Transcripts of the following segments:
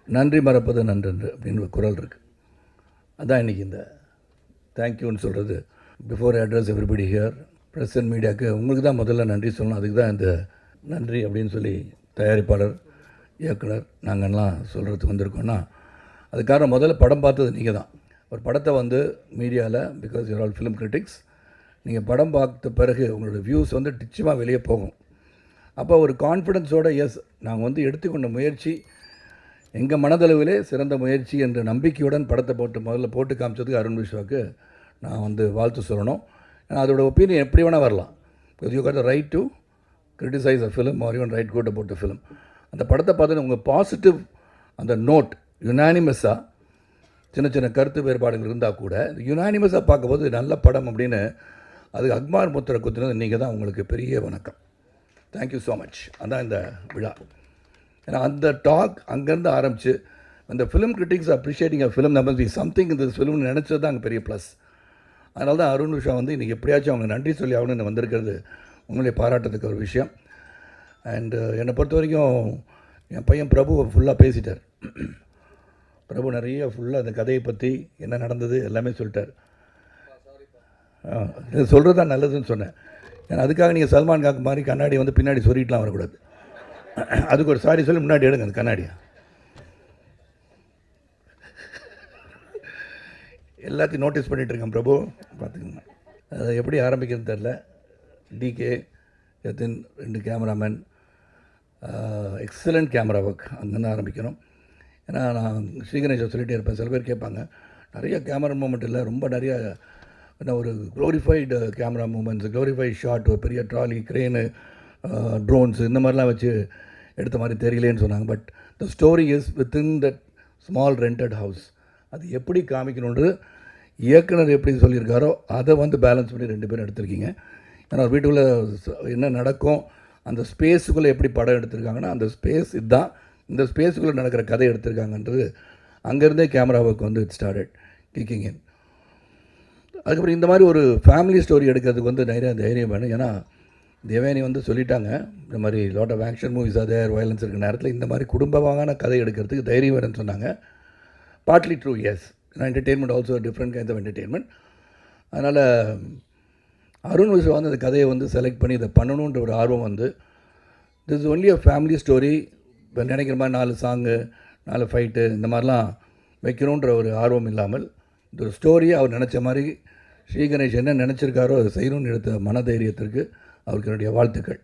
நன்றி மறப்பது நன்றன்று அப்படின்னு ஒரு குரல் இருக்குது. அதான் இன்றைக்கி இந்த தேங்க்யூன்னு சொல்கிறது. Before address everybody here, press and மீடியாவுக்கு உங்களுக்கு தான் முதல்ல நன்றி சொல்லணும். அதுக்கு தான் இந்த நன்றி அப்படின்னு சொல்லி தயாரிப்பாளர், இயக்குனர் நாங்கள்லாம் சொல்கிறதுக்கு வந்திருக்கோன்னா, அதுக்காக முதல்ல படம் பார்த்தது நீங்கள் தான். ஒரு படத்தை வந்து மீடியாவில், because you're all film critics, நீங்கள் படம் பார்த்த பிறகு உங்களோட வியூஸ் வந்து நிச்சயமாக வெளியே போகும். அப்போ ஒரு கான்ஃபிடென்ஸோடு எஸ் நாங்கள் வந்து எடுத்துக்கொண்ட முயற்சி எங்கள் மனதளவிலே சிறந்த முயற்சி என்ற நம்பிக்கையுடன் படத்தை முதல்ல போட்டு காமிச்சதுக்கு அருண் விஸ்வாவுக்கு நான் வந்து வாழ்த்து சொல்லணும். ஏன்னா அதோட ஒப்பீனியன் எப்படி வேணால் வரலாம். Because you got the right to criticize a film or even write good about the film. அந்த படத்தை பார்த்துட்டு உங்கள் பாசிட்டிவ் அந்த நோட் யுனானிமஸாக சின்ன சின்ன கருத்து வேறுபாடுகள் இருந்தால் கூட யுனானிமஸாக பார்க்கும்போது நல்ல படம் அப்படின்னு அதுக்கு அக்மார் முத்திரை குத்துனது நீங்கள் தான். உங்களுக்கு பெரிய வணக்கம். Thank you so much. அதான் இந்த விழா. ஏன்னா அந்த டாக் அங்கேருந்து ஆரம்பித்து அந்த film critics appreciating a film number be something இந்த ஃபிலிம்னு நினச்சது தான் அங்கே பெரிய ப்ளஸ். அதனால தான் அருண் விஷா வந்து இன்றைக்கி எப்படியாச்சும் அவங்க நன்றி சொல்லி ஆகணும்னு வந்திருக்கிறது உங்களுடைய பாராட்டத்துக்கு ஒரு விஷயம். அண்டு என்னை பொறுத்த வரைக்கும் என் பையன் பிரபு ஃபுல்லாக பேசிட்டார். பிரபு நிறைய ஃபுல்லாக அந்த கதையை பற்றி என்ன நடந்தது எல்லாமே சொல்லிட்டார். இது சொல்கிறது தான் நல்லதுன்னு சொன்னேன். ஏன்னா அதுக்காக நீங்கள் சல்மான் காக்கு மாதிரி கண்ணாடி வந்து பின்னாடி சொல்லிட்டுலாம் வரக்கூடாது. அதுக்கு ஒரு சாரி சொல்லி முன்னாடி எடுங்க அந்த கண்ணாடியை. எல்லாத்தையும் நோட்டீஸ் பண்ணிகிட்ருக்கேன் பிரபு, பார்த்துக்கோங்க. அதை எப்படி ஆரம்பிக்கிறது தெரில. DK, Yathin, 2 cameraman, excellent camera work, அங்கேருந்து ஆரம்பிக்கணும். ஏன்னா நான் ஸ்ரீகணேஷை சொல்லிகிட்டே இருப்பேன். சில பேர் கேட்பாங்க நிறைய கேமரா மூமெண்ட் இல்லை, ரொம்ப நிறைய என்ன ஒரு glorified camera moments, glorified shot, ஒரு பெரிய ட்ராலி, க்ரெயினு, ட்ரோன்ஸ் இந்த மாதிரிலாம் வச்சு எடுத்த மாதிரி தெரியலேன்னு சொன்னாங்க. But the story is within that small rented house. அது எப்படி காமிக்கணுன்றது இயக்குனர் எப்படி சொல்லியிருக்காரோ அதை வந்து பேலன்ஸ் பண்ணி 2 பேரும் எடுத்திருக்கீங்க. ஏன்னா வீட்டுக்குள்ளே என்ன நடக்கும், அந்த ஸ்பேஸுக்குள்ளே எப்படி படம் எடுத்திருக்காங்கன்னா அந்த ஸ்பேஸ் இதுதான், இந்த ஸ்பேஸுக்குள்ளே நடக்கிற கதை எடுத்திருக்காங்கன்றது அங்கேருந்தே கேமராவுக்கு வந்து இட் ஸ்டார்டட் கிக்கிங் இன். அதுக்கப்புறம் இந்த மாதிரி ஒரு ஃபேமிலி ஸ்டோரி எடுக்கிறதுக்கு வந்து நிறைய தைரியம் வேணும். ஏன்னா தேவயானி வந்து சொல்லிட்டாங்க, இந்த மாதிரி லாட் ஆஃப் ஆக்ஷன் மூவிஸ் அதே வயலன்ஸ் இருக்கிற நேரத்தில் இந்த மாதிரி குடும்பமான கதை எடுக்கிறதுக்கு தைரியம் வேணும்னு சொன்னாங்க. Partly true, yes. Entertainment also different kinds of entertainment. அதனால் அருண் விஸ்வா வந்து அந்த கதையை வந்து செலக்ட் பண்ணி இதை பண்ணணுன்ற ஒரு ஆர்வம் வந்து this is only a family story. இப்போ நினைக்கிற மாதிரி 4 சாங்கு 4 ஃபைட்டு இந்த மாதிரிலாம் வைக்கணுன்ற ஒரு ஆர்வம் இல்லாமல் இந்த ஒரு ஸ்டோரியை அவர் நினச்ச மாதிரி ஸ்ரீகணேஷ் என்ன நினச்சிருக்காரோ அதை செய்யணும்னு எடுத்த மனதைரியத்திற்கு அவருக்கு என்னுடைய வாழ்த்துக்கள்.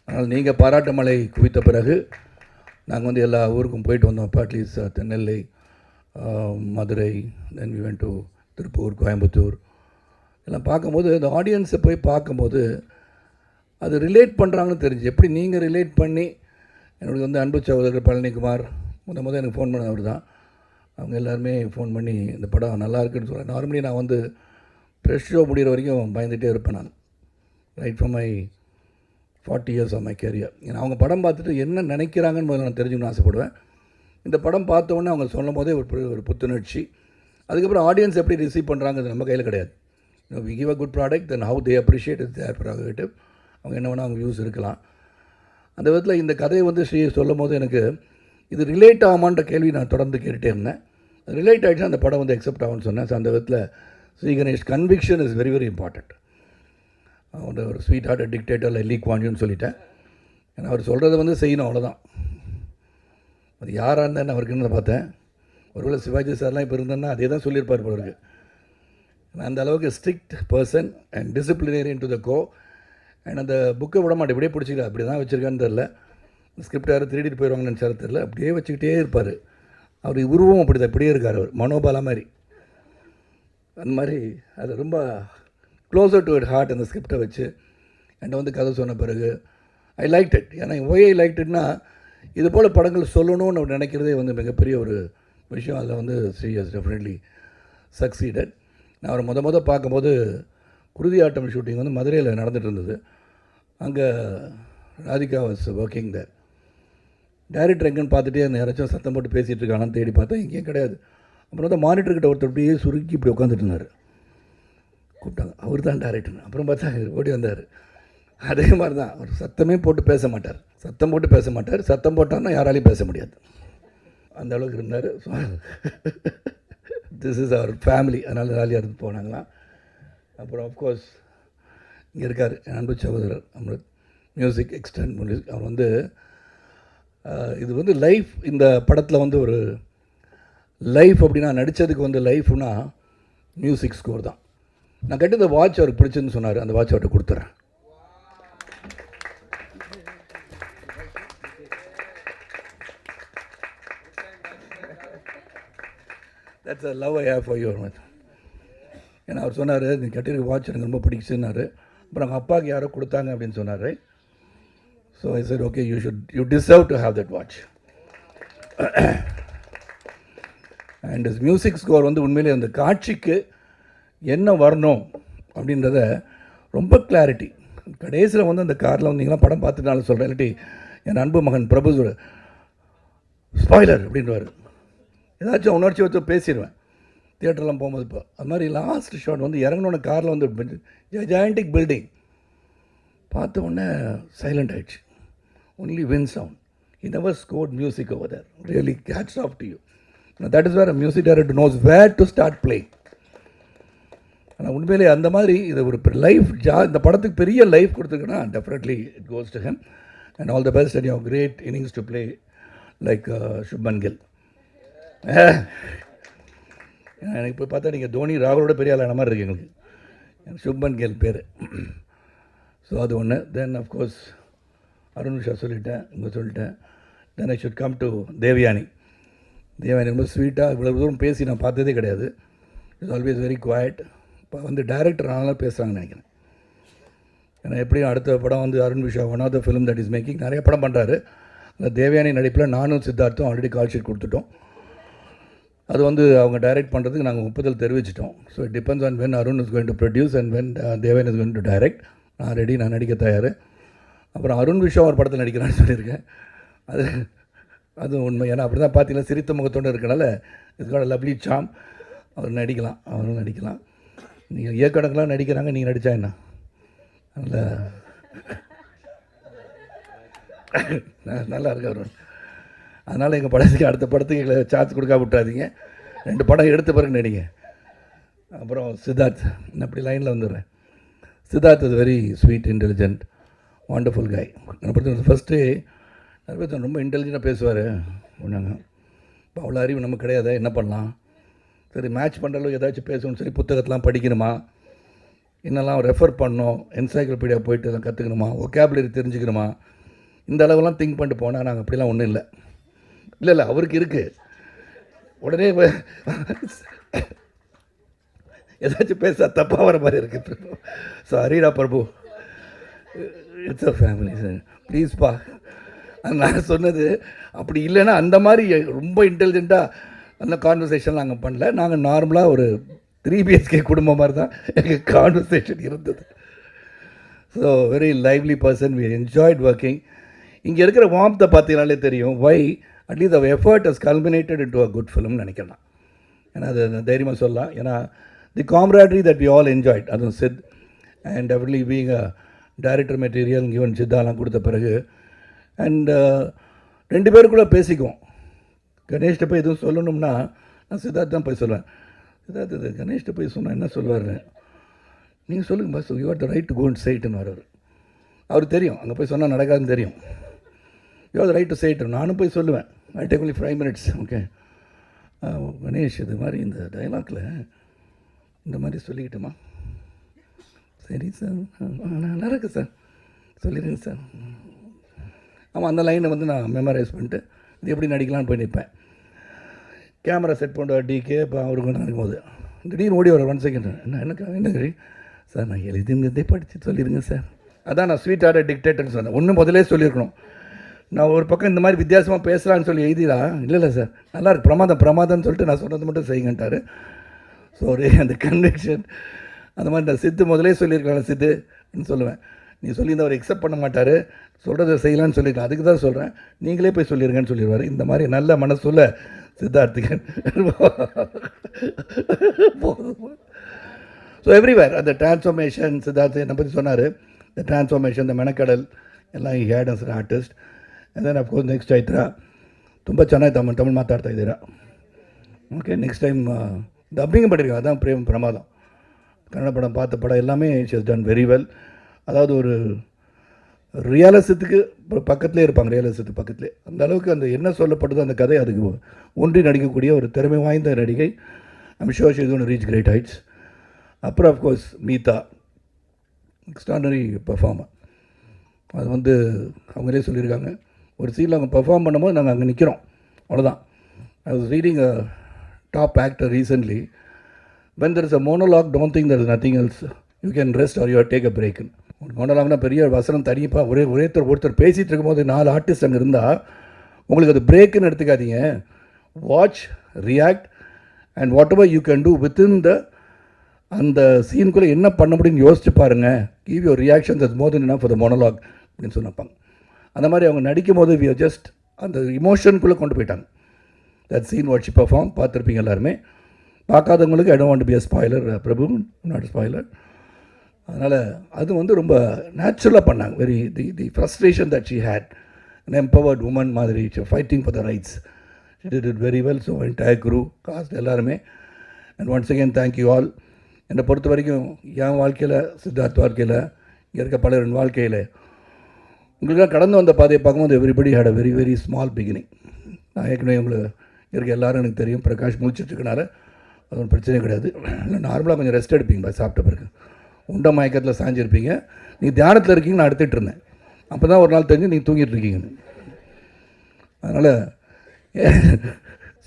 அதனால் நீங்கள் பாராட்டு மழை குவித்த பிறகு நாங்கள் வந்து எல்லா ஊருக்கும் போயிட்டு வந்தோம். At least Nellai, Madurai, then we went to Tiruppur, Coimbatore எல்லாம் பார்க்கும்போது இந்த ஆடியன்ஸை போய் பார்க்கும்போது அது ரிலேட் பண்ணுறாங்கன்னு தெரிஞ்சு. எப்படி நீங்கள் ரிலேட் பண்ணி என்னுடைய வந்து அன்பு சகோதரர் பழனிக்குமார் முதல் எனக்கு ஃபோன் பண்ண அவர் தான். அவங்க எல்லாருமே ஃபோன் பண்ணி இந்த படம் நல்லா இருக்குன்னு சொல்கிறேன். நார்மலி நான் வந்து ப்ரெஷ் ஷோ முடிகிற வரைக்கும் பயந்துகிட்டே இருப்பேன் நான், right from my 40 years of my career. ஏன்னா அவங்க படம் பார்த்துட்டு என்ன நினைக்கிறாங்கன்னு முதல்ல நான் தெரிஞ்சுக்கணும்னு ஆசைப்படுவேன். இந்த படம் பார்த்தோன்னே அவங்க சொல்லும் போதே ஒரு புத்துணர்ச்சி. அதுக்கப்புறம் ஆடியன்ஸ் எப்படி ரிசீவ் பண்ணுறாங்கிறது நம்ம கையில் கிடையாது. We give a good product, then how they appreciate is their prerogative. அவங்க என்ன வேணால் அவங்க வியூஸ் இருக்கலாம். அந்த விதத்தில் இந்த கதையை வந்து ஸ்ரீ சொல்லும் போது எனக்கு இது ரிலேட் ஆகுமான்ற கேள்வி நான் தொடர்ந்து கேட்டுகிட்டே இருந்தேன். ரிலேட் ஆகிடுச்சுன்னா அந்த படம் வந்து அக்செப்ட் ஆகும்னு சொன்னேன். ஸோ அந்த விதத்தில் Shri Ganesh conviction is very very important. அவரோட ஒரு sweetheart dictator Lee Kuan யூன்னு சொல்லிட்டேன். ஏன்னா அவர் சொல்கிறத வந்து செய்யணும், அவ்வளோதான். அது யாராக இருந்தால் அவருக்கு என்ன பார்த்தேன். ஒருவேளை சிவாஜி சார்லாம் இப்போ இருந்தேன்னா அதே தான் சொல்லியிருப்பார் போல இருக்கு. அந்த அளவுக்கு strict person and disciplinarian to the core. And அந்த புக்கை விட மாட்டேன், இப்படியே பிடிச்சிக்கல, அப்படி தான் வச்சுருக்கான்னு தெரில. ஸ்கிரிப்ட் யாரும் திருடிட்டு போயிடுவாங்கன்னு நினச்சாரு தெரில. அப்படியே வச்சுக்கிட்டே இருப்பார். அவர் உருவம் அப்படி தான், இப்படியே இருக்கார் அவர், மனோபாலா மாதிரி. அந்த மாதிரி அது ரொம்ப க்ளோசர் டு இட் ஹார்ட் அந்த ஸ்கிரிப்டை வச்சு என்கிட்ட வந்து கதை சொன்ன பிறகு ஐ லைக் இட். ஏன்னா ஒய் ஐ லைக் இட்னா இது போல் படங்கள் சொல்லணும்னு நினைக்கிறதே வந்து மிகப்பெரிய ஒரு விஷயம். அதில் வந்து ஸ்ரீ ஹஸ் டெஃபினெட்லி சக்சீடட். நான் அவரை பார்க்கும்போது குருதி ஆட்டம் ஷூட்டிங் வந்து மதுரையில் நடந்துகிட்டு இருந்தது. அங்கே Radhika was working there. Director எங்கேன்னு பார்த்துட்டே அந்த யாராச்சும் சத்தம் போட்டு பேசிகிட்டு இருக்கானான்னு தேடி பார்த்தா எங்கேயும் கிடையாது. அப்புறம் வந்து மானிட்டர்கிட்ட ஒருத்தர் அப்படியே சுருக்கி இப்படி உட்காந்துட்டு இருந்தார். கூப்பிட்டாங்க, அவர் தான் டைரக்டர். அப்புறம் பார்த்தா ஓடி வந்தார். அதே மாதிரி தான், அவர் சத்தமே போட்டு பேச மாட்டார். சத்தம் போட்டு பேச மாட்டார். சத்தம் போட்டார்னா யாராலையும் பேச முடியாது. அந்த அளவுக்கு இருந்தார். So this is our family, அதனால் ஜாலியாக இருந்து போனாங்களாம். அப்புறம் ஆஃப்கோர்ஸ் இங்கே இருக்கார் என் அன்பு சகோதரர் அமிர்த், மியூசிக் எக்ஸ்டெண்ட் மியூசிக். அவர் வந்து இது வந்து லைஃப், இந்த படத்தில் வந்து ஒரு லைஃப் அப்படின்னா நடித்ததுக்கு வந்து லைஃப்னா மியூசிக் ஸ்கோர் தான். நான் கேட்டு இந்த வாட்ச் அவருக்கு பிடிச்சுன்னு சொன்னார், அந்த வாட்ச் அவர்கிட்ட கொடுத்துட்றேன். That's a love I have for your much. ஏன்னா அவர் சொன்னார், நீ கட்டிருக்க வாட்ச் எனக்கு ரொம்ப பிடிச்சுன்னாரு. அப்புறம் அவங்க அப்பாவுக்கு யாரோ கொடுத்தாங்க அப்படின்னு சொன்னார். So I said okay, you deserve to have that watch. And music score வந்து உண்மையிலே அந்த காட்சிக்கு என்ன வரணும் அப்படின்றத ரொம்ப கிளாரிட்டி. கடைசியில் வந்து அந்த காரில் வந்தீங்கன்னா படம் பார்த்துட்டாலும் சொல்கிறேன், இல்லாட்டி என் அன்பு மகன் பிரபு ஸ்பாய்லர் அப்படின்றவார். ஏதாச்சும் உணர்ச்சி வச்சு பேசிடுவேன் தியேட்டர்லாம் போகும்போது. இப்போ அது மாதிரி லாஸ்ட் ஷாட் வந்து இறங்கினோட காரில் வந்து ஜெயண்டிக் பில்டிங் பார்த்த உடனே சைலண்ட் ஆகிடுச்சு. Only win sound. He never scored music over there. Really, hats off to you. Now, that is where a music director knows where to start playing. ஆனால் உண்மையிலே அந்த மாதிரி இது ஒரு லைஃப் இந்த படத்துக்கு பெரிய லைஃப் கொடுத்துருக்குன்னா definitely it goes to him. And all the best and you great innings to play like Shubman Gill. எனக்கு இப்போ பார்த்தா நீங்கள் தோனி ராகுலோட பெரிய ஆளான மாதிரி இருக்கு எங்களுக்கு. சுப்மன் கில் பேர். ஸோ அது ஒன்று. தென் அஃப்கோர்ஸ் அருண் விஷா சொல்லிட்டேன், இங்கே சொல்லிட்டேன். Then I should come to Devayani. Devayani ரொம்ப ஸ்வீட்டாக இவ்வளோ தூரம் பேசி நான் பார்த்ததே கிடையாது. It's always very quiet. இப்போ வந்து டைரக்டர் ஆனாலும் பேசுகிறாங்கன்னு நினைக்கிறேன். ஏன்னா எப்படியும் அடுத்த படம் வந்து அருண் விஷா one of the film that is making நிறைய படம் பண்ணுறாரு. அந்த தேவயானி நடிப்பில் நானும் சித்தார்த்தும் ஆல்ரெடி கால் ஷீட் கொடுத்துட்டோம். அது வந்து அவங்க டைரக்ட் பண்ணுறதுக்கு நாங்கள் ஒப்புதல் தெரிவிச்சிட்டோம். So it depends on when Arun is going to produce and when Devayani is going to direct. நான் ரெடி, நான் நடிக்க தயார். அப்புறம் அருண் விஷா ஒரு படத்தில் நடிக்கிறான்னு சொல்லியிருக்கேன். அது உண்மை. ஏன்னா அப்படி தான் பார்த்தீங்கன்னா சிரித்த முகத்தோடு இருக்கனால இதுக்கான லவ்லி சாம். அவர் நடிக்கலாம், அவரும் நடிக்கலாம். நீங்கள் இயக்கணக்கெலாம் நடிக்கிறாங்க, நீங்கள் நடித்தா என்ன நல்லா இருக்கு அவர். அதனால் எங்கள் படத்துக்கு அடுத்த படத்துக்கு எங்களை சார்ஜ் கொடுக்க விட்டுறாதீங்க. 2 படம் எடுத்த பிறகு நடிங்க. அப்புறம் சித்தார்த், நான் அப்படி லைனில் வந்துடுறேன். Siddharth is very sweet, intelligent, wonderful காய். என்னை பொறுத்த ஃபஸ்ட்டு நிறைய பேர் ரொம்ப இன்டெலிஜென்ட்டாக பேசுவார் ஒன்றாங்க. இப்போ அவ்வளோ அறிவு நமக்கு கிடையாது, என்ன பண்ணலாம்? சரி, மேட்ச் பண்ணுற அளவுக்கு ஏதாச்சும் பேசணும்னு சொல்லி புத்தகத்தெலாம் படிக்கணுமா, என்னெல்லாம் ரெஃபர் பண்ணணும், என்சைக்ளோபீடியா போய்ட்டு எல்லாம் கற்றுக்கணுமா, ஒகேபுலரி தெரிஞ்சுக்கணுமா, இந்த அளவுலாம் திங்க் பண்ணிட்டு போனால் நாங்கள் அப்படிலாம் ஒன்றும் இல்லை. இல்லை அவருக்கு இருக்குது. உடனே ஏதாச்சும் பேச தப்பாக வர மாதிரி இருக்குது. ஸோ ஹரிடா Prabhu, it's a family sir, ப்ளீஸ்ப்பா. நான் சொன்னது அப்படி இல்லைன்னா அந்த மாதிரி ரொம்ப இன்டெலிஜென்ட்டாக அந்த கான்வர்சேஷன் நாங்கள் பண்ணல. நாங்கள் நார்மலாக ஒரு 3 BHK குடும்பம் மாதிரி தான் எங்கள் கான்வர்சேஷன் இருந்தது. So very lively person, we enjoyed working. இங்கே இருக்கிற வார்ம்த்தை பார்த்தீங்கனாலே தெரியும் வை அட்லீஸ்ட் அவர் effort has culminated in to a good ஃபிலிம்னு நினைக்கலாம். ஏன்னா அது தைரியமாக சொல்லலாம். ஏன்னா the camaraderie that we all enjoyed, அதுவும் Sid and definitely being a director material even சித்தாலாம் கொடுத்த பிறகு அண்ட் 2 பேருக்குள்ளே பேசிக்குவோம். கணேஷ்கிட்ட போய் எதுவும் சொல்லணும்னா நான் சித்தார்த் தான் போய் சொல்லுவேன். சித்தார்த் இது கணேஷ்கிட்ட போய் சொன்னால் என்ன சொல்லுவார், நீங்கள் சொல்லுங்கள் boss, you are the right to go and சைட்டுன்னு வர்றார். அவருக்கு தெரியும் அங்கே போய் சொன்னால் நடக்காதுன்னு தெரியும். You are the right decide. நானும் போய் சொல்லுவேன், I take only 5 minutes. Okay Ganesh, இது மாதிரி இந்த டைலாக்ல இந்த மாதிரி சொல்லிக்கிட்டோமா, சரி சார், நல்லா இருக்குது சார், சொல்லிடுங்க சார். ஆமாம், அந்த லைனை வந்து நான் மெமரைஸ் பண்ணிட்டு இது எப்படி நடிக்கலான்னு போய் நிற்பேன். கேமரா செட் பண்ணுற டிகே இப்போ அவருக்கு நடக்கும்போது திடீர்னு ஓடி வர 1 செகண்ட், என்ன சார் நான் எழுதிருந்ததே படித்து சொல்லிடுங்க சார். அதான் நான் ஸ்வீட்டாக டிக்டேட்டர்னு சொன்னேன். ஒன்றும் முதலே சொல்லியிருக்கணும். நான் ஒரு பக்கம் இந்த மாதிரி வித்தியாசமாக பேசலான்னு சொல்லி எழுதிடா, இல்லை சார் நல்லா இருக்கு, பிரமாதம்னு சொல்லிட்டு நான் சொன்னது மட்டும் செய்யுங்கன்ட்டார். ஸோ அந்த கன்விக்ஷன் அந்த மாதிரி நான் சித்து முதலே சொல்லியிருக்கலாம், சித்துன்னு சொல்லுவேன். நீ சொல்லியிருந்த அவர் எக்ஸப்ட் பண்ண மாட்டார், சொல்கிறத செய்யலான்னு சொல்லியிருக்கேன், அதுக்கு தான் சொல்கிறேன், நீங்களே போய் சொல்லிடுங்கன்னு சொல்லிடுவார். இந்த மாதிரி நல்ல மனசுள்ள சித்தார்த்திகன். ஸோ எவ்ரிவேர் அந்த டிரான்ஸ்ஃபர்மேஷன் சித்தார்த் என்னை பற்றி சொன்னார். இந்த டிரான்ஸ்ஃபர்மேஷன், இந்த மெனக்கடல் எல்லாம் he had as an artist. And then of course next Chaitra ತುಂಬ ಚೆನ್ನಾಗಿ ತಮಿಳು ಮಾತಾಡ್ತಾ ಇದ್ದೀರಾ. ஓகே, நெக்ஸ்ட் டைம் டப்பிங்கும் பண்ணியிருக்கேன். அதான் பிரமாதம். கன்னட படம் பார்த்த படம் எல்லாமே she has done very well. அதாவது ஒரு ரியலிசத்துக்கு பக்கத்துலேயே இருப்பாங்க, ரியலிசத்துக்கு பக்கத்துலேயே. அந்த அளவுக்கு அந்த என்ன சொல்லப்பட்டதோ அந்த கதை அதுக்கு ஒன்றி நடிக்கக்கூடிய ஒரு திறமை வாய்ந்த நடிகை. I'm sure she is going to reach great heights. அப்புறம் அஃப்கோர்ஸ் மீதா, எக்ஸ்ட்ராடனரி பெர்ஃபார்மர். அது வந்து அவங்களே சொல்லியிருக்காங்க, ஒரு சீனில் அவங்க பெர்ஃபார்ம் பண்ணும்போது நாங்கள் அங்கே நிற்கிறோம், அவ்வளோதான். I was reading a top actor recently, when there is a monologue, don't think there is nothing else, you can rest or you take a break. மோனலாக்னா பெரிய வசனம் தனிப்பாக ஒருத்தர் பேசிகிட்டு இருக்கும்போது 4 ஆர்டிஸ்ட் அங்கே இருந்தால் உங்களுக்கு அது பிரேக்குன்னு எடுத்துக்காதீங்க. Watch, react and what ever you can do within அந்த சீனுக்குள்ளே என்ன பண்ண முடியும்னு யோசிச்சு பாருங்கள். Give your reaction that's more then enough for the monologue அப்படின்னு சொன்னப்பாங்க. அந்த மாதிரி அவங்க நடிக்கும் போது வி ஆர் ஜஸ்ட் அந்த இமோஷனுக்குள்ளே கொண்டு போயிட்டாங்க. That scene what she perform பார்த்துருப்பீங்க எல்லாருமே. பார்க்காதவங்களுக்கு I don't want to be a spoiler, Prabhu not spoiler. அதனால் அது வந்து ரொம்ப நேச்சுரலாக பண்ணாங்க. Very the frustration that she had, an empowered woman மாதிரி, fighting for the rights. She did it very well. So entire crew, cast எல்லாருமே. And once again thank you all. என்னை பொறுத்த வரைக்கும் என் வாழ்க்கையில், சித்தார்த் வாழ்க்கையில், இங்கே இருக்க பலரின் வாழ்க்கையில் உங்களுக்காக கடந்து வந்த பாதையை பார்க்கும்போது everybody had a very very small beginning. நான் ஏற்கனவே உங்களுக்கு இருக்க எல்லோரும் எனக்கு தெரியும். பிரகாஷ் முடிச்சிட்ருக்கனால அது ஒன்றும் பிரச்சனையே கிடையாது. இல்லை நார்மலாக கொஞ்சம் ரெஸ்ட் எடுப்பீங்க சாப்பிட்ட பிறகு. உண்ட மயக்கத்தில் சாஞ்சிருப்பீங்க. நீங்கள் தியானத்தில் இருக்கீங்க, நான் எடுத்துகிட்டு இருந்தேன். அப்போ தான் ஒரு நாள் தெரிஞ்சு நீங்கள் தூங்கிட்டு இருக்கீங்கன்னு. அதனால்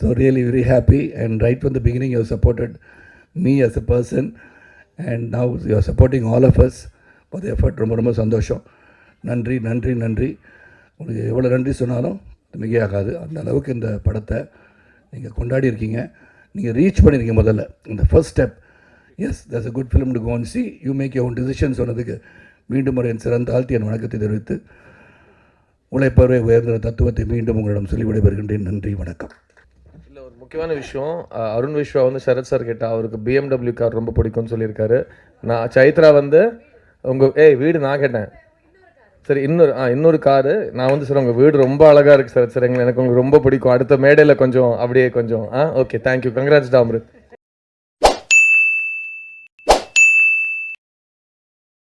so really very happy. And right from the beginning you supported me as a person and now you are supporting all of us for the effort. ரொம்ப ரொம்ப சந்தோஷம். நன்றி நன்றி நன்றி. உங்களுக்கு எவ்வளோ நன்றி சொன்னாலும் மிகையாகாது. அந்த அளவுக்கு இந்த படத்தை நீங்கள் கொண்டாடி இருக்கீங்க, நீங்கள் ரீச் பண்ணியிருக்கீங்க. முதல்ல இந்த first step, yes that's a good film to go and see, you make your own decision சொன்னதுக்கு மீண்டும் ஒரு என் சிறந்த ஆழ்த்தி என் வணக்கத்தை தெரிவித்து உழைப்பவரை உயர்ந்த தத்துவத்தை மீண்டும் உங்களிடம் சொல்லி விடைபெறுகின்றேன். நன்றி, வணக்கம். இல்லை, ஒரு முக்கியமான விஷயம், அருண் விஸ்வா வந்து சரத் சார் கேட்டால் அவருக்கு BMW கார் ரொம்ப பிடிக்கும்னு சொல்லியிருக்காரு. நான் சைத்ரா வந்து உங்கள் வீடு நான் கேட்டேன். சரி, இன்னொரு காரு நான் வந்து சார் உங்கள் வீடு ரொம்ப அழகாக இருக்குது சார். எனக்கு உங்களுக்கு ரொம்ப பிடிக்கும். அடுத்த மேடையில் கொஞ்சம் அப்படியே கொஞ்சம் ஓகே, தேங்க்யூ, கங்க்ராட்ஸ் அமிர்த்.